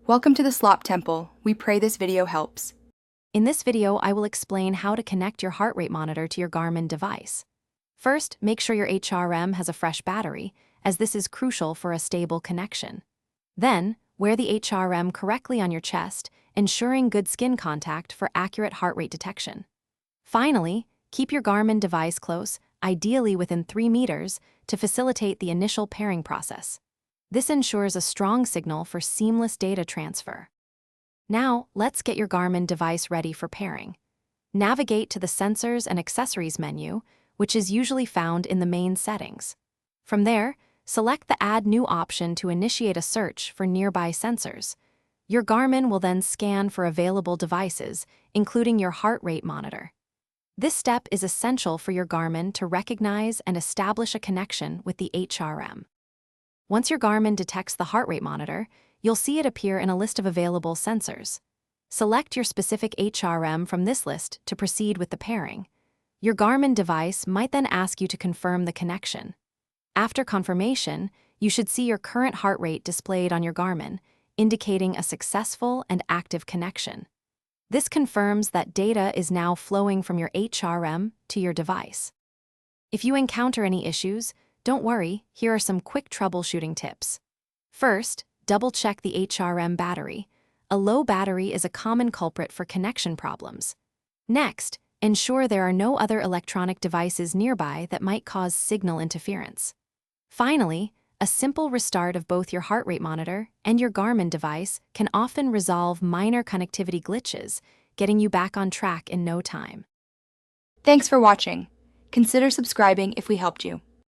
Welcome to the Slop Temple. We pray this video helps. In this video, I will explain how to connect your heart rate monitor to your Garmin device. First, make sure your HRM has a fresh battery, as this is crucial for a stable connection. Then, wear the HRM correctly on your chest, ensuring good skin contact for accurate heart rate detection. Finally, keep your Garmin device close, ideally within 3 meters, to facilitate the initial pairing process. This ensures a strong signal for seamless data transfer. Now, let's get your Garmin device ready for pairing. Navigate to the Sensors and Accessories menu, which is usually found in the main settings. From there, select the Add New option to initiate a search for nearby sensors. Your Garmin will then scan for available devices, including your heart rate monitor. This step is essential for your Garmin to recognize and establish a connection with the HRM. Once your Garmin detects the heart rate monitor, you'll see it appear in a list of available sensors. Select your specific HRM from this list to proceed with the pairing. Your Garmin device might then ask you to confirm the connection. After confirmation, you should see your current heart rate displayed on your Garmin, indicating a successful and active connection. This confirms that data is now flowing from your HRM to your device. If you encounter any issues, don't worry, here are some quick troubleshooting tips. First, double-check the HRM battery. A low battery is a common culprit for connection problems. Next, ensure there are no other electronic devices nearby that might cause signal interference. Finally, a simple restart of both your heart rate monitor and your Garmin device can often resolve minor connectivity glitches, getting you back on track in no time. Thanks for watching. Consider subscribing if we helped you.